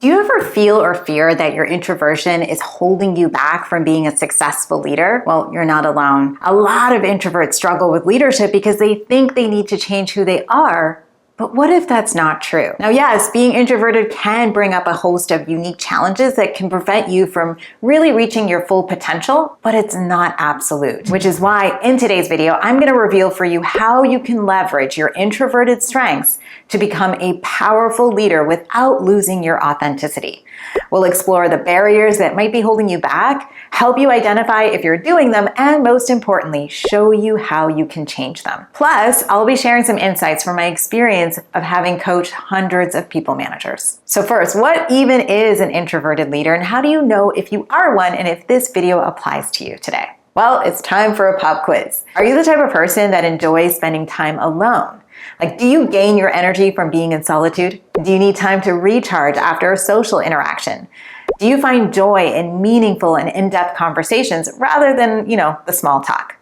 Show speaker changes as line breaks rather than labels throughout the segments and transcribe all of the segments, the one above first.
Do you ever feel or fear that your introversion is holding you back from being a successful leader? Well, you're not alone. A lot of introverts struggle with leadership because they think they need to change who they are. But what if that's not true? Now, yes, being introverted can bring up a host of unique challenges that can prevent you from really reaching your full potential, but it's not absolute. Which is why in today's video, I'm going to reveal for you how you can leverage your introverted strengths to become a powerful leader without losing your authenticity. We'll explore the barriers that might be holding you back, help you identify if you're doing them, and most importantly, show you how you can change them. Plus, I'll be sharing some insights from my experience of having coached hundreds of people managers. So first, what even is an introverted leader, and how do you know if you are one and if this video applies to you today? Well, it's time for a pop quiz. Are you the type of person that enjoys spending time alone? Like, do you gain your energy from being in solitude? Do you need time to recharge after a social interaction? Do you find joy in meaningful and in-depth conversations rather than, the small talk?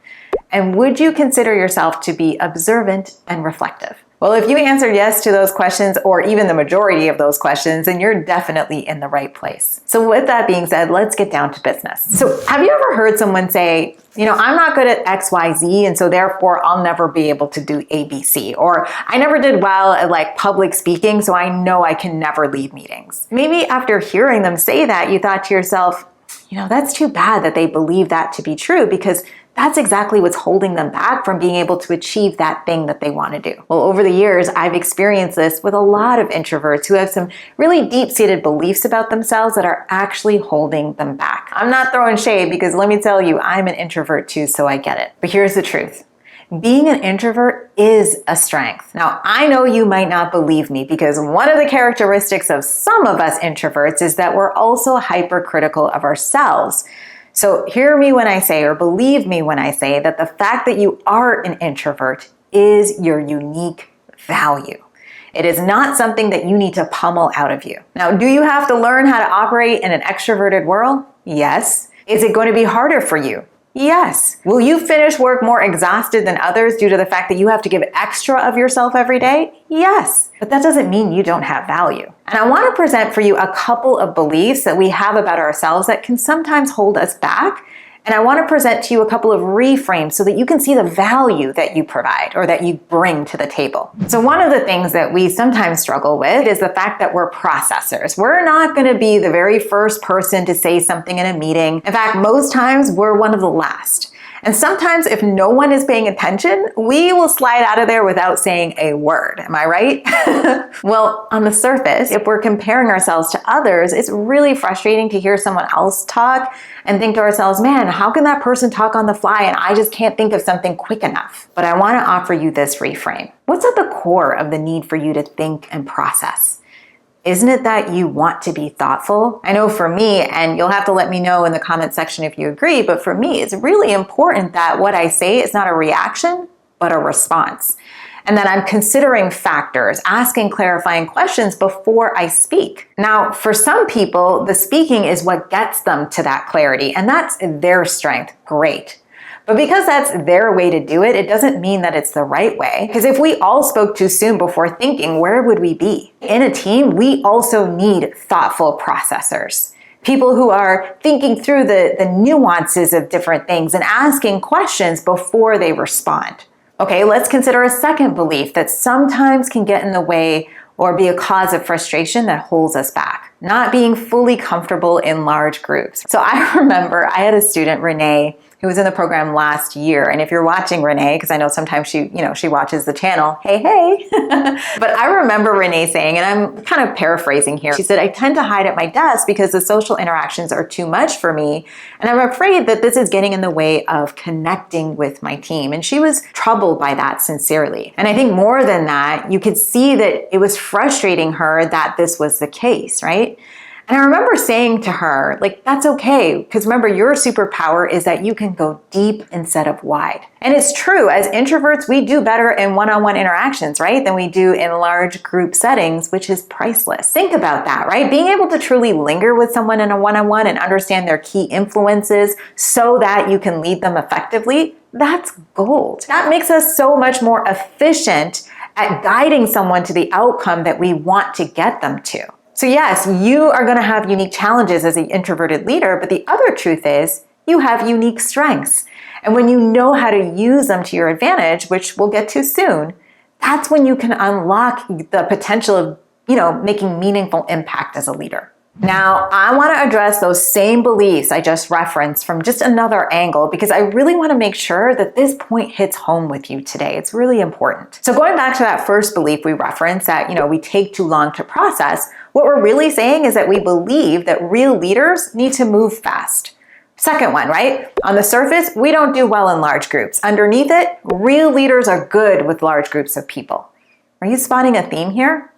And would you consider yourself to be observant and reflective? Well, if you answered yes to those questions, or even the majority of those questions, then you're definitely in the right place. So with that being said, let's get down to business. So have you ever heard someone say, I'm not good at XYZ, and so therefore I'll never be able to do ABC, or I never did well at public speaking, so I know I can never lead meetings. Maybe after hearing them say that, you thought to yourself, that's too bad that they believe that to be true, because that's exactly what's holding them back from being able to achieve that thing that they want to do. Well, over the years, I've experienced this with a lot of introverts who have some really deep-seated beliefs about themselves that are actually holding them back. I'm not throwing shade because let me tell you, I'm an introvert too, so I get it. But here's the truth. Being an introvert is a strength. Now, I know you might not believe me because one of the characteristics of some of us introverts is that we're also hypercritical of ourselves. So hear me when I say, or believe me when I say, that the fact that you are an introvert is your unique value. It is not something that you need to pummel out of you. Now, do you have to learn how to operate in an extroverted world? Yes. Is it going to be harder for you? Yes. Will you finish work more exhausted than others due to the fact that you have to give extra of yourself every day? Yes. But that doesn't mean you don't have value. And I want to present for you a couple of beliefs that we have about ourselves that can sometimes hold us back. And I want to present to you a couple of reframes so that you can see the value that you provide or that you bring to the table. So one of the things that we sometimes struggle with is the fact that we're processors. We're not going to be the very first person to say something in a meeting. In fact, most times we're one of the last. And sometimes if no one is paying attention, we will slide out of there without saying a word. Am I right? Well, on the surface, if we're comparing ourselves to others, it's really frustrating to hear someone else talk and think to ourselves, man, how can that person talk on the fly and I just can't think of something quick enough? But I want to offer you this reframe. What's at the core of the need for you to think and process? Isn't it that you want to be thoughtful? I know for me, and you'll have to let me know in the comment section if you agree, but for me, it's really important that what I say is not a reaction, but a response. And that I'm considering factors, asking clarifying questions before I speak. Now, for some people, the speaking is what gets them to that clarity, and that's their strength. Great. But because that's their way to do it, it doesn't mean that it's the right way. Because if we all spoke too soon before thinking, where would we be? In a team, we also need thoughtful processors. People who are thinking through the nuances of different things and asking questions before they respond. Okay, let's consider a second belief that sometimes can get in the way or be a cause of frustration that holds us back. Not being fully comfortable in large groups. So I remember I had a student, Renee, who was in the program last year. And if you're watching Renee, because I know sometimes she watches the channel, hey. But I remember Renee saying, and I'm kind of paraphrasing here, she said, I tend to hide at my desk because the social interactions are too much for me. And I'm afraid that this is getting in the way of connecting with my team. And she was troubled by that sincerely. And I think more than that, you could see that it was frustrating her that this was the case, right? And I remember saying to her, that's okay, because remember, your superpower is that you can go deep instead of wide. And it's true, as introverts, we do better in one-on-one interactions, right, than we do in large group settings, which is priceless. Think about that, right? Being able to truly linger with someone in a one-on-one and understand their key influences so that you can lead them effectively, that's gold. That makes us so much more efficient at guiding someone to the outcome that we want to get them to. So yes, you are going to have unique challenges as an introverted leader, but the other truth is you have unique strengths. And when you know how to use them to your advantage, which we'll get to soon, that's when you can unlock the potential of, making meaningful impact as a leader. Now, I want to address those same beliefs I just referenced from just another angle because I really want to make sure that this point hits home with you today. It's really important. So going back to that first belief we referenced that, we take too long to process, what we're really saying is that we believe that real leaders need to move fast. Second one, right? On the surface, we don't do well in large groups. Underneath it, real leaders are good with large groups of people. Are you spotting a theme here?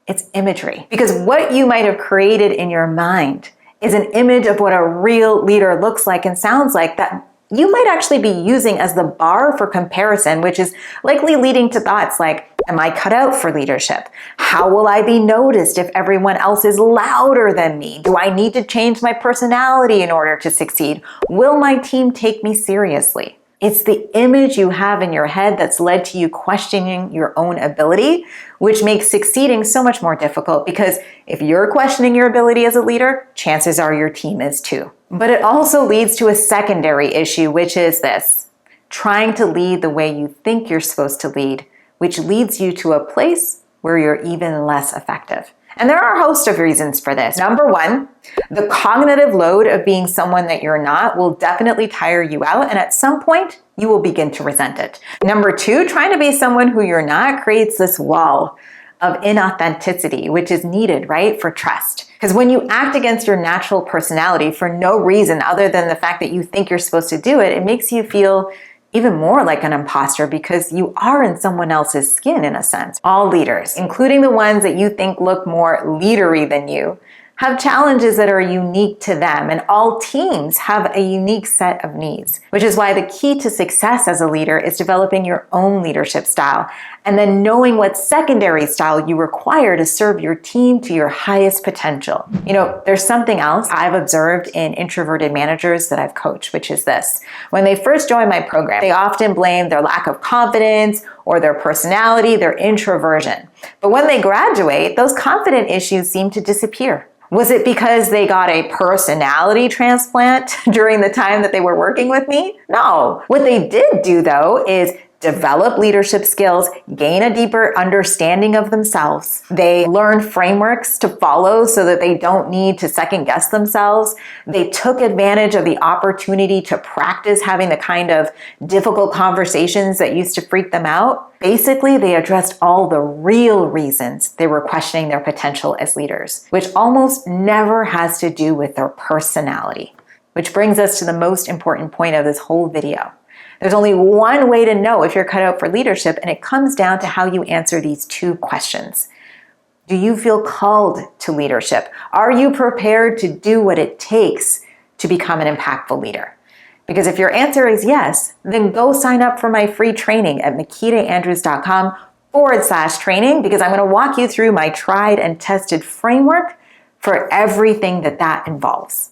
It's imagery. Because what you might have created in your mind is an image of what a real leader looks like and sounds like that you might actually be using as the bar for comparison, which is likely leading to thoughts like, am I cut out for leadership? How will I be noticed if everyone else is louder than me? Do I need to change my personality in order to succeed? Will my team take me seriously? It's the image you have in your head that's led to you questioning your own ability, which makes succeeding so much more difficult because if you're questioning your ability as a leader, chances are your team is too. But it also leads to a secondary issue, which is this: trying to lead the way you think you're supposed to lead, which leads you to a place where you're even less effective. And there are a host of reasons for this. Number one, the cognitive load of being someone that you're not will definitely tire you out, and at some point, you will begin to resent it. Number two, trying to be someone who you're not creates this wall of inauthenticity, which is needed, right, for trust. Because when you act against your natural personality for no reason other than the fact that you think you're supposed to do it, it makes you feel even more like an imposter because you are in someone else's skin in a sense. All leaders, including the ones that you think look more leadery than you, have challenges that are unique to them, and all teams have a unique set of needs, which is why the key to success as a leader is developing your own leadership style and then knowing what secondary style you require to serve your team to your highest potential. There's something else I've observed in introverted managers that I've coached, which is this. When they first join my program, they often blame their lack of confidence or their personality, their introversion. But when they graduate, those confident issues seem to disappear. Was it because they got a personality transplant during the time that they were working with me? No. What they did do, though, is develop leadership skills, gain a deeper understanding of themselves. They learned frameworks to follow so that they don't need to second guess themselves. They took advantage of the opportunity to practice having the kind of difficult conversations that used to freak them out. Basically, they addressed all the real reasons they were questioning their potential as leaders, which almost never has to do with their personality. Which brings us to the most important point of this whole video. There's only one way to know if you're cut out for leadership, and it comes down to how you answer these two questions. Do you feel called to leadership? Are you prepared to do what it takes to become an impactful leader? Because if your answer is yes, then go sign up for my free training at makedaandrews.com/training, because I'm going to walk you through my tried and tested framework for everything that involves.